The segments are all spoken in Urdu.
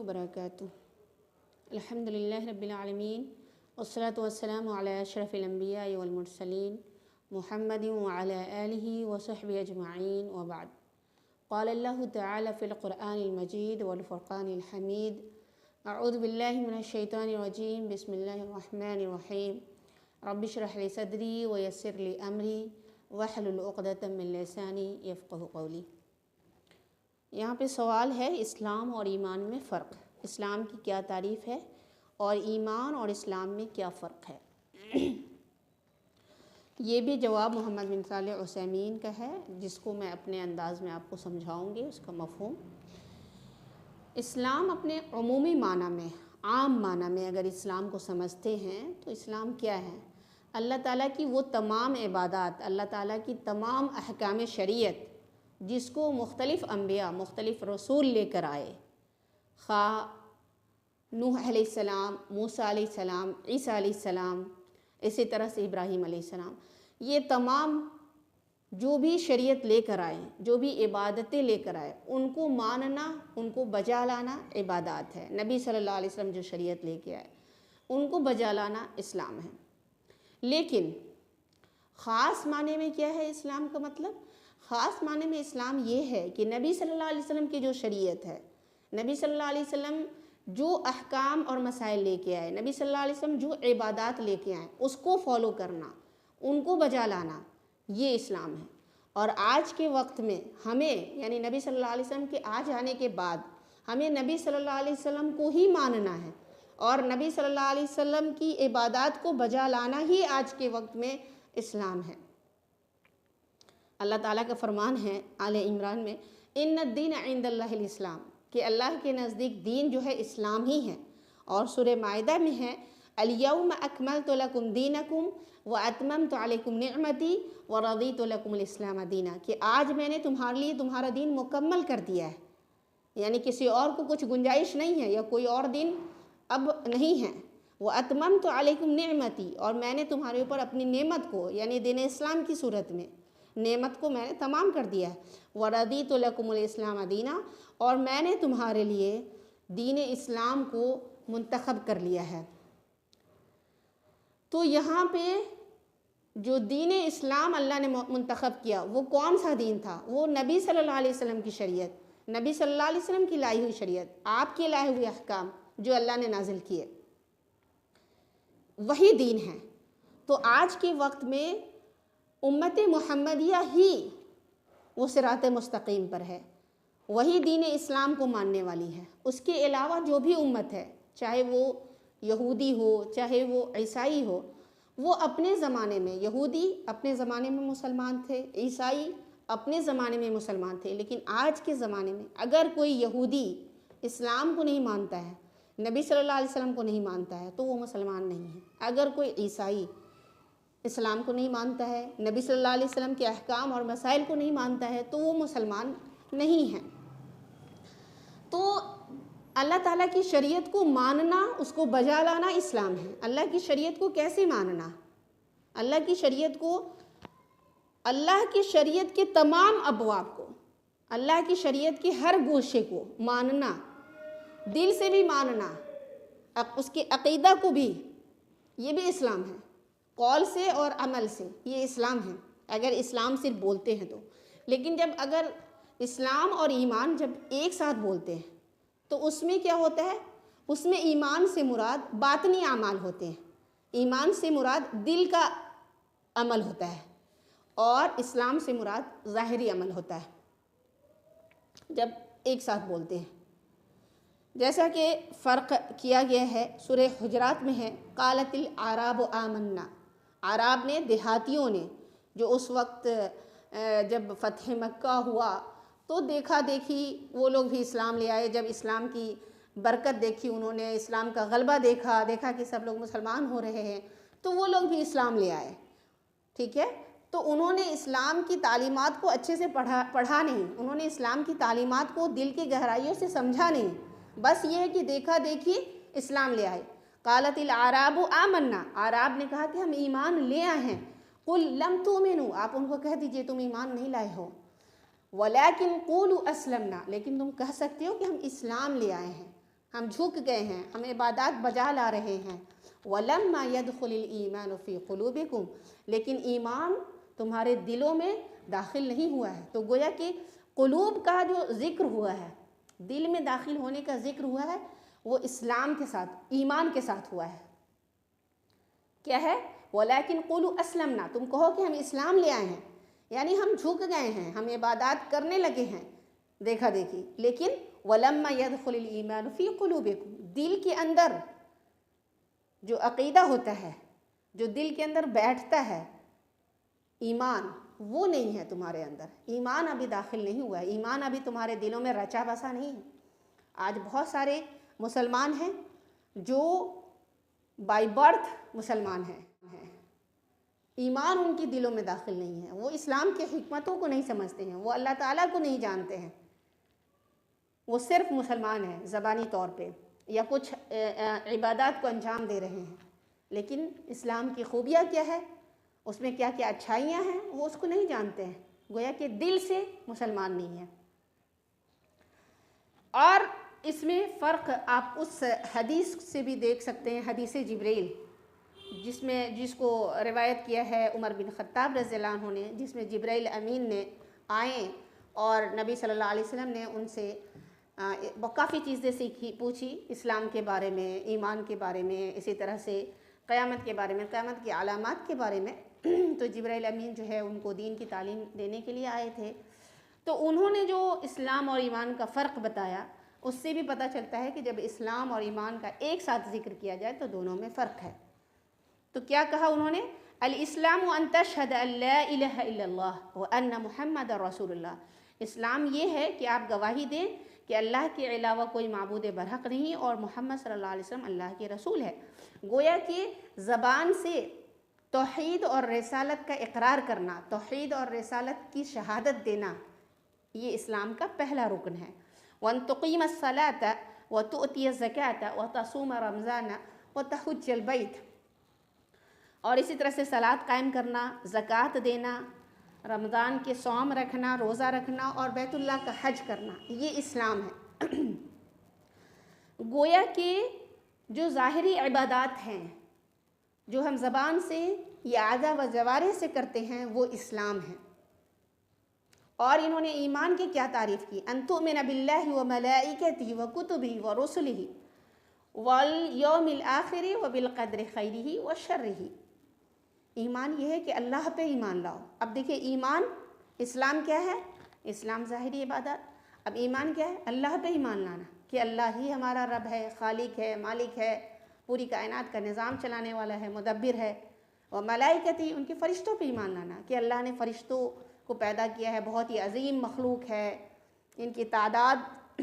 وبرکاتہ۔ الحمدللہ رب العالمین والصلاة والسلام علی اشرف الانبیاء والمرسلین محمد وعلی آلہ وصحبہ اجمعین وبعد۔ قال اللہ تعالی فی القرآن المجید والفرقان الحمید، اعوذ باللہ من الشیطان الرجیم، بسم اللہ الرحمن الرحیم، رب اشرح لی صدری ویسر لی امری واحلل عقدۃ من لسانی یفقہوا قولی۔ یہاں پہ سوال ہے اسلام اور ایمان میں فرق، اسلام کی کیا تعریف ہے اور ایمان اور اسلام میں کیا فرق ہے۔ یہ بھی جواب محمد بن صالح عثیمین کا ہے، جس کو میں اپنے انداز میں آپ کو سمجھاؤں گی اس کا مفہوم۔ اسلام اپنے عمومی معنی میں، عام معنی میں اگر اسلام کو سمجھتے ہیں تو اسلام کیا ہے؟ اللہ تعالیٰ کی وہ تمام عبادات، اللہ تعالیٰ کی تمام احکام شریعت جس کو مختلف انبیاء، مختلف رسول لے کر آئے، خواہ نوح علیہ السلام، موسیٰ علیہ السلام، عیسیٰ علیہ السلام، اسی طرح سے ابراہیم علیہ السلام، یہ تمام جو بھی شریعت لے کر آئے، جو بھی عبادتیں لے کر آئے، ان کو ماننا، ان کو بجا لانا عبادات ہے۔ نبی صلی اللہ علیہ وسلم جو شریعت لے کے آئے ان کو بجا لانا اسلام ہے۔ لیکن خاص معنی میں کیا ہے اسلام کا مطلب؟ خاص معنی میں اسلام یہ ہے کہ نبی صلی اللہ علیہ وسلم کی جو شریعت ہے، نبی صلی اللہ علیہ وسلم جو احکام اور مسائل لے کے آئے، نبی صلی اللہ علیہ وسلم جو عبادات لے کے آئے، اس کو فالو کرنا، ان کو بجا لانا، یہ اسلام ہے۔ اور آج کے وقت میں ہمیں، یعنی نبی صلی اللہ علیہ وسلم کے آ جانے کے بعد، ہمیں نبی صلی اللہ علیہ وسلم کو ہی ماننا ہے اور نبی صلی اللہ علیہ وسلم کی عبادات کو بجا لانا ہی آج کے وقت میں اسلام ہے۔ اللہ تعالیٰ کا فرمان ہے آل عمران میں، ان الدین عند اللہ الاسلام، کہ اللہ کے نزدیک دین جو ہے اسلام ہی ہے۔ اور سورہ مائدہ میں ہے، الیوم اکملت لکم دینکم واتممت علیکم نعمتی ورضیت لکم الاسلام دینا، کہ آج میں نے تمہارے لیے تمہارا دین مکمل کر دیا ہے، یعنی کسی اور کو کچھ گنجائش نہیں ہے یا کوئی اور دین اب نہیں ہے۔ واتممت علیکم نعمتی، اور میں نے تمہارے اوپر اپنی نعمت کو، یعنی دین اسلام کی صورت میں نعمت کو میں نے تمام کر دیا ہے۔ وَرَضِيتُ لَكُمُ الْإِسْلَامَ دِينًا، اور میں نے تمہارے لیے دین اسلام کو منتخب کر لیا ہے۔ تو یہاں پہ جو دین اسلام اللہ نے منتخب کیا، وہ کون سا دین تھا؟ وہ نبی صلی اللہ علیہ وسلم کی شریعت، نبی صلی اللہ علیہ وسلم کی لائی ہوئی شریعت، آپ کے لائے ہوئے احکام جو اللہ نے نازل کیے، وہی دین ہے۔ تو آج کے وقت میں امت محمدیہ ہی وہ صراط مستقیم پر ہے، وہی دین اسلام کو ماننے والی ہے۔ اس کے علاوہ جو بھی امت ہے، چاہے وہ یہودی ہو، چاہے وہ عیسائی ہو، وہ اپنے زمانے میں، یہودی اپنے زمانے میں مسلمان تھے، عیسائی اپنے زمانے میں مسلمان تھے، لیکن آج کے زمانے میں اگر کوئی یہودی اسلام کو نہیں مانتا ہے، نبی صلی اللہ علیہ وسلم کو نہیں مانتا ہے، تو وہ مسلمان نہیں ہے۔ اگر کوئی عیسائی اسلام کو نہیں مانتا ہے، نبی صلی اللہ علیہ وسلم کے احکام اور مسائل کو نہیں مانتا ہے، تو وہ مسلمان نہیں ہے۔ تو اللہ تعالیٰ کی شریعت کو ماننا، اس کو بجا لانا اسلام ہے۔ اللہ کی شریعت کو کیسے ماننا؟ اللہ کی شریعت کو، اللہ کی شریعت کے تمام ابواب کو، اللہ کی شریعت کے ہر گوشے کو ماننا، دل سے بھی ماننا، اس کے عقیدہ کو بھی، یہ بھی اسلام ہے۔ قول سے اور عمل سے یہ اسلام ہے، اگر اسلام صرف بولتے ہیں تو۔ لیکن جب اگر اسلام اور ایمان جب ایک ساتھ بولتے ہیں تو اس میں کیا ہوتا ہے؟ اس میں ایمان سے مراد باطنی اعمال ہوتے ہیں، ایمان سے مراد دل کا عمل ہوتا ہے، اور اسلام سے مراد ظاہری عمل ہوتا ہے جب ایک ساتھ بولتے ہیں۔ جیسا کہ فرق کیا گیا ہے سورہ حجرات میں ہے، قالت الاعراب آمنا، عراب نے، دیہاتیوں نے، جو اس وقت جب فتح مکہ ہوا تو دیکھا دیکھی وہ لوگ بھی اسلام لے آئے۔ جب اسلام کی برکت دیکھی انہوں نے، اسلام کا غلبہ دیکھا کہ سب لوگ مسلمان ہو رہے ہیں، تو وہ لوگ بھی اسلام لے آئے، ٹھیک ہے۔ تو انہوں نے اسلام کی تعلیمات کو اچھے سے پڑھا نہیں، انہوں نے اسلام کی تعلیمات کو دل کی گہرائیوں سے سمجھا نہیں، بس یہ ہے کہ دیکھا دیکھی اسلام لے آئے۔ قالت الاعراب آمنا، اعراب نے کہا کہ ہم ایمان لے آئے ہیں۔ قل لم تؤمنوا، آپ ان کو کہہ دیجئے تم ایمان نہیں لائے ہو۔ ولیکن قولوا اسلمنا، لیکن تم کہہ سکتے ہو کہ ہم اسلام لے آئے ہیں۔ ہم جھک گئے ہیں، ہم عبادات بجا لا رہے ہیں۔ وَلَمَّا يَدْخُلِ الْإِيمَانُ فِي قُلُوبِكُمْ، لیکن ایمان تمہارے دلوں میں داخل نہیں ہوا ہے۔ تو گویا کہ قلوب کا جو ذکر ہوا ہے، دل میں داخل ہونے کا ذکر ہوا ہے، وہ اسلام کے ساتھ، ایمان کے ساتھ ہوا ہے۔ کیا ہے؟ وَلَكِنْ قُولُوا أَسْلَمْنَا، تم کہو کہ ہم اسلام لے آئے ہیں، یعنی ہم جھک گئے ہیں، ہم عبادات کرنے لگے ہیں دیکھا دیکھی۔ لیکن وَلَمَّا يَدْخُلِ الْإِيمَانُ فِي قُلُوبِكُمْ، دل کے اندر جو عقیدہ ہوتا ہے، جو دل کے اندر بیٹھتا ہے ایمان، وہ نہیں ہے تمہارے اندر، ایمان ابھی داخل نہیں ہوا ہے، ایمان ابھی تمہارے دلوں میں رچا بسا نہیں ہے۔ آج بہت سارے مسلمان ہیں جو بائی برتھ مسلمان ہیں، ایمان ان کی دلوں میں داخل نہیں ہے، وہ اسلام کے حکمتوں کو نہیں سمجھتے ہیں، وہ اللہ تعالیٰ کو نہیں جانتے ہیں، وہ صرف مسلمان ہیں زبانی طور پہ، یا کچھ عبادات کو انجام دے رہے ہیں، لیکن اسلام کی خوبیاں کیا ہے، اس میں کیا کیا اچھائیاں ہیں، وہ اس کو نہیں جانتے ہیں، گویا کہ دل سے مسلمان نہیں ہے۔ اور اس میں فرق آپ اس حدیث سے بھی دیکھ سکتے ہیں، حدیث جبریل، جس کو روایت کیا ہے عمر بن خطاب رضی اللہ عنہ نے، جس میں جبریل امین نے آئیں اور نبی صلی اللہ علیہ وسلم نے ان سے کافی چیزیں پوچھی، اسلام کے بارے میں، ایمان کے بارے میں، اسی طرح سے قیامت کے بارے میں، قیامت کی علامات کے بارے میں۔ تو جبریل امین جو ہے ان کو دین کی تعلیم دینے کے لیے آئے تھے، تو انہوں نے جو اسلام اور ایمان کا فرق بتایا، اس سے بھی پتہ چلتا ہے کہ جب اسلام اور ایمان کا ایک ساتھ ذکر کیا جائے تو دونوں میں فرق ہے۔ تو کیا کہا انہوں نے؟ الاسلام ان تشہد ان لا الہ الا اللہ وان محمد رسول اللہ، اسلام یہ ہے کہ آپ گواہی دیں کہ اللہ کے علاوہ کوئی معبود برحق نہیں اور محمد صلی اللہ علیہ وسلم اللہ کے رسول ہے۔ گویا کہ زبان سے توحید اور رسالت کا اقرار کرنا، توحید اور رسالت کی شہادت دینا، یہ اسلام کا پہلا رکن ہے۔ وَأَن تُقِيمَ الصَّلَاةَ وَتُؤْتِيَ الزَّكَاةَ وَتَصُومَ رَمَضَانَ وَتَحُجَّ الْبَيْتَ، اور اسی طرح سے صلاۃ قائم کرنا، زکوٰۃ دینا، رمضان کے صوم رکھنا، روزہ رکھنا اور بیت اللہ کا حج کرنا، یہ اسلام ہے۔ گویا کہ جو ظاہری عبادات ہیں، جو ہم زبان سے یا اعضاء و جوارح سے کرتے ہیں، وہ اسلام ہے۔ اور انہوں نے ایمان کی کیا تعریف کی؟ ان تؤمن باللہ وملائکتہ وکتبہ ورسلہ والیوم الآخر وبالقدر خیرہ وشرہ۔ ایمان یہ ہے کہ اللہ پہ ایمان لاؤ۔ اب دیکھیں ایمان، اسلام کیا ہے؟ اسلام ظاہری عبادات۔ اب ایمان کیا ہے؟ اللہ پہ ایمان لانا، کہ اللہ ہی ہمارا رب ہے، خالق ہے، مالک ہے، پوری کائنات کا نظام چلانے والا ہے، مدبر ہے۔ اور ملائکتی، ان کے فرشتوں پہ ایمان لانا، کہ اللہ نے فرشتوں کو پیدا کیا ہے، بہت ہی عظیم مخلوق ہے، ان کی تعداد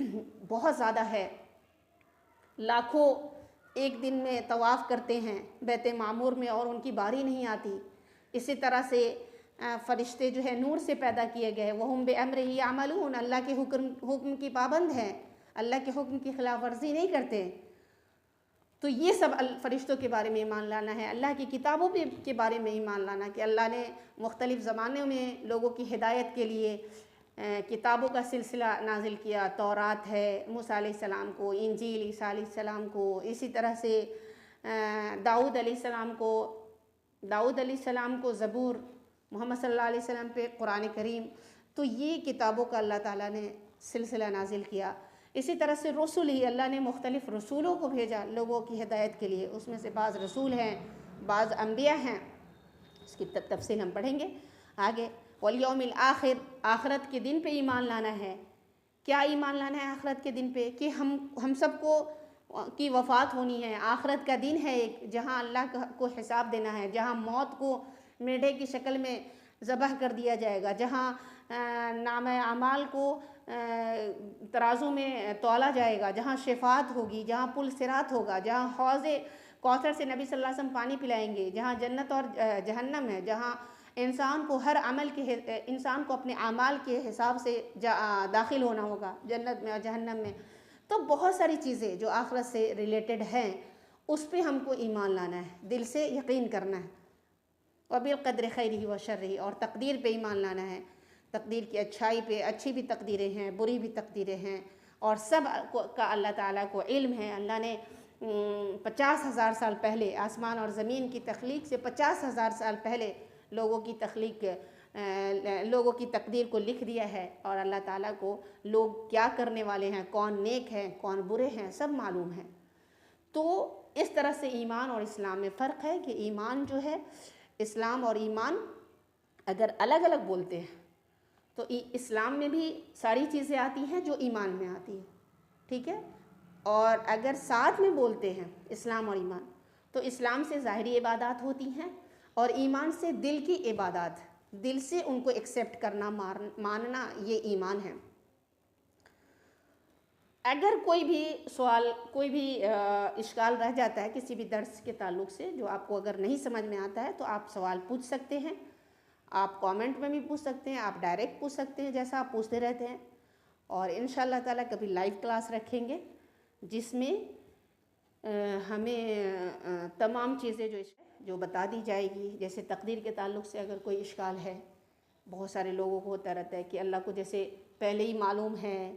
بہت زیادہ ہے، لاکھوں ایک دن میں طواف کرتے ہیں بیت معمور میں اور ان کی باری نہیں آتی۔ اسی طرح سے فرشتے جو ہے نور سے پیدا کیے گئے، وَهُمْ بِأَمْرِهِ يَعْمَلُونَ، اللہ کے حکم کی پابند ہیں، اللہ کے حکم کی خلاف ورزی نہیں کرتے۔ تو یہ سب فرشتوں کے بارے میں ایمان لانا ہے۔ اللہ کی کتابوں کے بارے میں ایمان لانا، کہ اللہ نے مختلف زمانوں میں لوگوں کی ہدایت کے لیے کتابوں کا سلسلہ نازل کیا، تورات ہے موسیٰ علیہ السلام کو، انجیل عیسیٰ علیہ السلام کو، اسی طرح سے داؤد علیہ السلام کو زبور، محمد صلی اللہ علیہ وسلم پہ قرآن کریم۔ تو یہ کتابوں کا اللہ تعالیٰ نے سلسلہ نازل کیا۔ اسی طرح سے رسول ہی، اللہ نے مختلف رسولوں کو بھیجا لوگوں کی ہدایت کے لیے، اس میں سے بعض رسول ہیں، بعض انبیاء ہیں، اس کی تفصیل ہم پڑھیں گے آگے۔ والیوم الآخر، آخرت کے دن پہ ایمان لانا ہے۔ کیا ایمان لانا ہے آخرت کے دن پہ؟ کہ ہم سب کو کی وفات ہونی ہے، آخرت کا دن ہے ایک، جہاں اللہ کو حساب دینا ہے، جہاں موت کو میڈے کی شکل میں ذبح کر دیا جائے گا، جہاں نام اعمال کو ترازو میں تولا جائے گا، جہاں شفاعت ہوگی، جہاں پل صراط ہوگا، جہاں حوض کوثر سے نبی صلی اللہ علیہ وسلم پانی پلائیں گے، جہاں جنت اور جہنم ہے، جہاں انسان کو انسان کو اپنے اعمال کے حساب سے داخل ہونا ہوگا جنت میں اور جہنم میں۔ تو بہت ساری چیزیں جو آخرت سے ریلیٹڈ ہیں، اس پہ ہم کو ایمان لانا ہے، دل سے یقین کرنا ہے۔ وبالقدر خیرہ وشرہ، اور تقدیر پہ ایمان لانا ہے، تقدیر کی اچھائی پہ، اچھی بھی تقدیریں ہیں، بری بھی تقدیریں ہیں، اور سب کا اللہ تعالیٰ کو علم ہے. اللہ نے 50,000 سال پہلے آسمان اور زمین کی تخلیق سے 50,000 سال پہلے لوگوں کی تقدیر کو لکھ دیا ہے، اور اللہ تعالیٰ کو لوگ کیا کرنے والے ہیں، کون نیک ہیں کون برے ہیں، سب معلوم ہے. تو اس طرح سے ایمان اور اسلام میں فرق ہے کہ ایمان جو ہے، اسلام اور ایمان اگر الگ الگ بولتے ہیں تو اسلام میں بھی ساری چیزیں آتی ہیں جو ایمان میں آتی ہیں، ٹھیک ہے. اور اگر ساتھ میں بولتے ہیں اسلام اور ایمان تو اسلام سے ظاہری عبادات ہوتی ہیں، اور ایمان سے دل کی عبادات، دل سے ان کو ایکسیپٹ کرنا، ماننا، یہ ایمان ہے. اگر کوئی بھی سوال، کوئی بھی اشکال رہ جاتا ہے کسی بھی درس کے تعلق سے، جو آپ کو اگر نہیں سمجھ میں آتا ہے تو آپ سوال پوچھ سکتے ہیں. آپ کامنٹ میں بھی پوچھ سکتے ہیں، آپ ڈائریکٹ پوچھ سکتے ہیں جیسا آپ پوچھتے رہتے ہیں. اور انشاءاللہ تعالیٰ کبھی لائیو کلاس رکھیں گے جس میں ہمیں تمام چیزیں جو بتا دی جائے گی. جیسے تقدیر کے تعلق سے اگر کوئی اشکال ہے، بہت سارے لوگوں کو ہوتا رہتا ہے کہ اللہ کو جیسے پہلے ہی معلوم ہے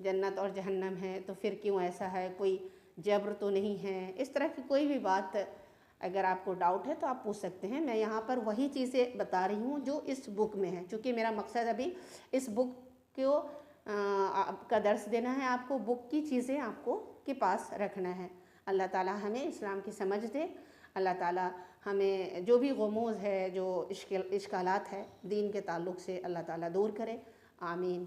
جنت اور جہنم ہے تو پھر کیوں ایسا ہے، کوئی جبر تو نہیں ہے. اس طرح کی کوئی بھی بات اگر آپ کو ڈاؤٹ ہے تو آپ پوچھ سکتے ہیں. میں یہاں پر وہی چیزیں بتا رہی ہوں جو اس بک میں ہے، چونکہ میرا مقصد ابھی اس بک کو کا درس دینا ہے. آپ کو بک کی چیزیں آپ کو کے پاس رکھنا ہے. اللہ تعالیٰ ہمیں اسلام کی سمجھ دے. اللہ تعالیٰ ہمیں جو بھی غموض ہے، جو اشکالات ہے دین کے تعلق سے، اللہ تعالیٰ دور کرے. آمین.